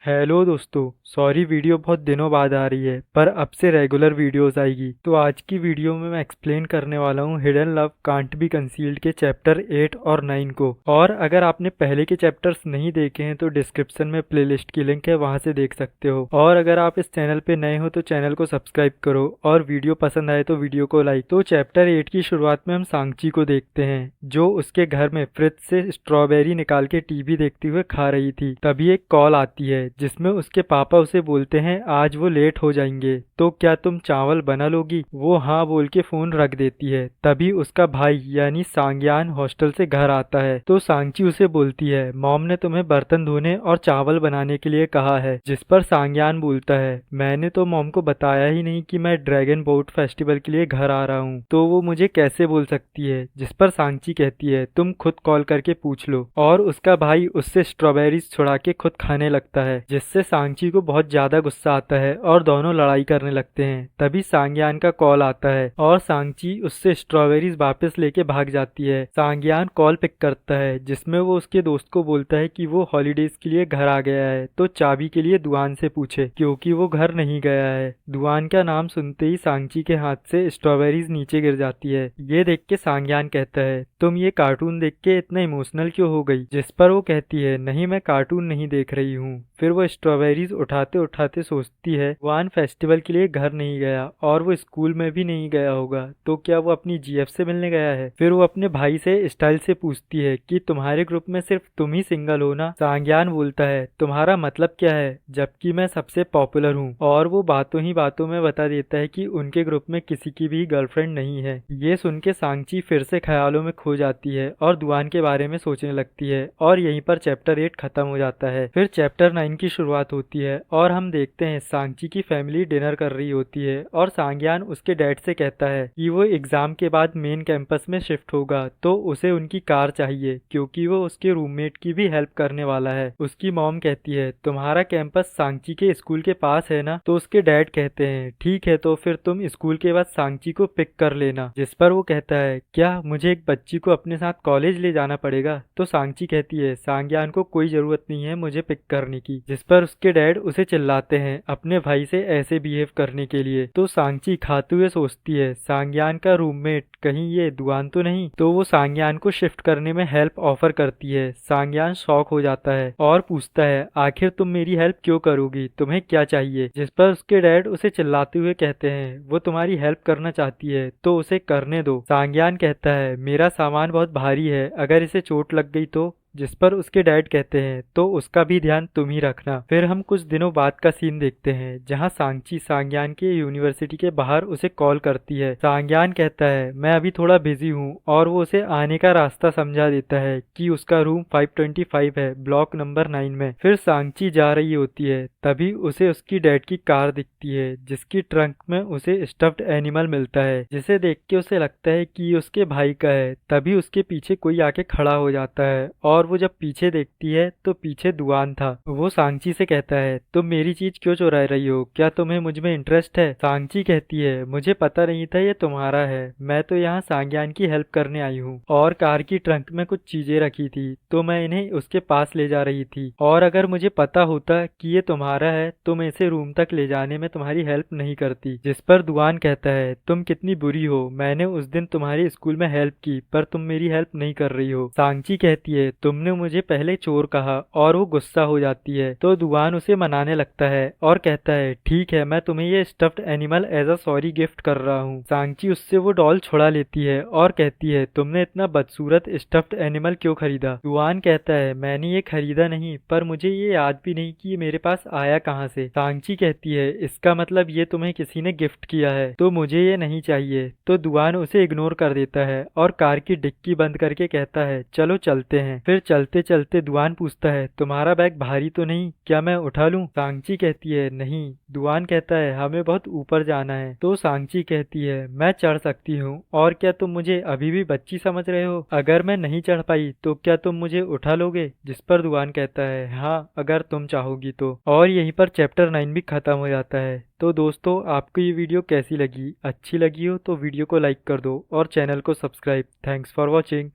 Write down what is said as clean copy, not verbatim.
Hello दोस्तों, sorry video बहुत दिनों बाद आ रही है पर अब से रेगुलर वीडियोस आएगी। तो आज की वीडियो में मैं एक्सप्लेन करने वाला हूँ hidden love can't be concealed के चैप्टर 8 और 9 को। और अगर आपने पहले के चैप्टर्स नहीं देखे हैं तो डिस्क्रिप्शन में प्लेलिस्ट की लिंक है, वहां से देख सकते हो। और अगर आप इस चैनल पे नए हो तो चैनल को सब्सक्राइब करो और वीडियो पसंद आए तो वीडियो को लाइक। तो चैप्टर 8 की शुरुआत में हम सांची को देखते हैं जो उसके घर में फ्रिज से स्ट्रॉबेरी निकाल के टीवी देखते हुए खा रही थी। तभी एक कॉल आती है जिसमें उसके पापा उसे बोलते हैं आज वो लेट हो जाएंगे, तो क्या तुम चावल बना लोगी। वो हाँ बोल के फोन रख देती है। तभी उसका भाई यानी सांग्यान हॉस्टल से घर आता है तो सांची उसे बोलती है मॉम ने तुम्हें बर्तन धोने और चावल बनाने के लिए कहा है। जिस पर सांग्यान बोलता है मैंने तो मॉम को बताया ही नहीं कि मैं ड्रैगन बोट फेस्टिवल के लिए घर आ रहा हूँ, तो वो मुझे कैसे बोल सकती है। जिस पर सांची कहती है तुम खुद कॉल करके पूछ लो। और उसका भाई उससे स्ट्रॉबेरीज छुड़ा के खुद खाने लगता है, जिससे सांची को बहुत ज्यादा गुस्सा आता है और दोनों लड़ाई करने लगते हैं। तभी सांग्यान का कॉल आता है और सांची उससे स्ट्रॉबेरीज वापस लेके भाग जाती है। सांग्यान कॉल पिक करता है जिसमें वो उसके दोस्त को बोलता है कि वो हॉलीडेज के लिए घर आ गया है तो चाबी के लिए दुआन से पूछे, क्योंकि वो घर नहीं गया है। दुआन का नाम सुनते ही सांची के हाथ से स्ट्रॉबेरीज नीचे गिर जाती है। ये देख के सांग्यान कहता है तुम ये कार्टून देख के इतना इमोशनल क्यों हो गई। जिस पर वो कहती है नहीं मैं कार्टून नहीं देख रही हूँ। फिर वो स्ट्रॉबेरीज उठाते उठाते सोचती है वान फेस्टिवल के लिए घर नहीं गया और वो स्कूल में भी नहीं गया होगा, तो क्या वो अपनी जीएफ से मिलने गया है। फिर वो अपने भाई से स्टाइल से पूछती है कि तुम्हारे ग्रुप में सिर्फ तुम ही सिंगल हो ना। सांग्यान बोलता है तुम्हारा मतलब क्या है, जबकि मैं सबसे पॉपुलर हूँ। और वो बातों ही बातों में बता देता है कि उनके ग्रुप में किसी की भी गर्लफ्रेंड नहीं है। ये सुन के सांची फिर से ख्यालों में खो जाती है और दुआन के बारे में सोचने लगती है और यहीं पर चैप्टर 8 खत्म हो जाता है। फिर चैप्टर 9 की शुरुआत होती है और हम देखते हैं सांची की फैमिली डिनर कर रही होती है और सांग्यान उसके डैड से कहता है कि वो एग्जाम के बाद मेन कैंपस में शिफ्ट होगा तो उसे उनकी कार चाहिए क्योंकि वो उसके रूममेट की भी हेल्प करने वाला है। उसकी मॉम कहती है तुम्हारा कैंपस सांची के स्कूल के पास है ना। तो उसके डैड कहते हैं ठीक है तो फिर तुम स्कूल के बाद सांची को पिक कर लेना। जिस पर वो कहता है क्या मुझे एक बच्ची को अपने साथ कॉलेज ले जाना पड़ेगा। तो सांची कहती है सांग्यान को कोई जरूरत नहीं है मुझे पिक करने की। जिस पर उसके डैड उसे चिल्लाते हैं अपने भाई से ऐसे बिहेव करने के लिए। तो सांची खाते हुए सोचती है सांग्यान का रूममेट कहीं ये दुआन तो नहीं। तो वो सांग्यान को शिफ्ट करने में हेल्प ऑफर करती है। सांग्यान शॉक हो जाता है और पूछता है आखिर तुम मेरी हेल्प क्यों करोगी, तुम्हें क्या चाहिए। जिस पर उसके डैड उसे चिल्लाते हुए कहते हैं वो तुम्हारी हेल्प करना चाहती है तो उसे करने दो। सांग्यान कहता है मेरा सामान बहुत भारी है, अगर इसे चोट लग गई तो। जिस पर उसके डैड कहते हैं तो उसका भी ध्यान तुम ही रखना। फिर हम कुछ दिनों बाद का सीन देखते हैं जहां सांची सांग्यान के यूनिवर्सिटी के बाहर उसे कॉल करती है। सांग्यान कहता है मैं अभी थोड़ा बिजी हूँ और वो उसे आने का रास्ता समझा देता है कि उसका रूम 525 है ब्लॉक नंबर 9 में। फिर सांची जा रही होती है तभी उसे उसकी डैड की कार दिखती है जिसकी ट्रंक में उसे स्टफ्ड एनिमल मिलता है, जिसे देख के उसे लगता है कि ये उसके भाई का है। तभी उसके पीछे कोई आके खड़ा हो जाता है और वो जब पीछे देखती है तो पीछे दुआन था। वो सांची से कहता है तुम मेरी चीज क्यों चुरा रही हो, क्या तुम्हें मुझ में इंटरेस्ट है। सांची कहती है मुझे पता नहीं था ये तुम्हारा है, मैं तो यहाँ सांग्यान की हेल्प करने आई हूँ और कार की ट्रंक में कुछ चीजें रखी थी तो मैं इन्हें उसके पास ले जा रही थी। और अगर मुझे पता होता कि ये तुम्हारा है तो मैं इसे रूम तक ले जाने में तुम्हारी हेल्प नहीं करती। जिस पर दुआन कहता है तुम कितनी बुरी हो, मैंने उस दिन तुम्हारे स्कूल में हेल्प की पर तुम मेरी हेल्प नहीं कर रही हो। सांची कहती है तुमने मुझे पहले चोर कहा और वो गुस्सा हो जाती है तो दुआन उसे मनाने लगता है और कहता है ठीक है मैं तुम्हें ये stuffed animal as a sorry gift कर रहा हूँ। सांची उससे वो डॉल छुड़ा लेती है और कहती है तुमने इतना बदसूरत स्टफ्ड एनिमल क्यों खरीदा। दुआन कहता है मैंने ये खरीदा नहीं पर मुझे ये याद भी नहीं कि ये मेरे पास आया कहाँ से। सांची कहती है इसका मतलब ये तुम्हें किसी ने गिफ्ट किया है तो मुझे ये नहीं चाहिए। तो दुआन उसे इग्नोर कर देता है और कार की डिक्की बंद करके कहता है चलो चलते हैं। फिर चलते चलते दुआन पूछता है तुम्हारा बैग भारी तो नहीं, क्या मैं उठा लूं। सांची कहती है नहीं। दुआन कहता है हमें बहुत ऊपर जाना है। तो सांची कहती है मैं चढ़ सकती हूँ, और क्या तुम मुझे अभी भी बच्ची समझ रहे हो, अगर मैं नहीं चढ़ पाई तो क्या तुम मुझे उठा लोगे। जिस पर दुआन कहता है हाँ अगर तुम चाहोगी तो। और यहीं पर चैप्टर 9 भी खत्म हो जाता है। तो दोस्तों आपको ये वीडियो कैसी लगी, अच्छी लगी हो तो वीडियो को लाइक कर दो और चैनल को सब्सक्राइब। Thanks for watching.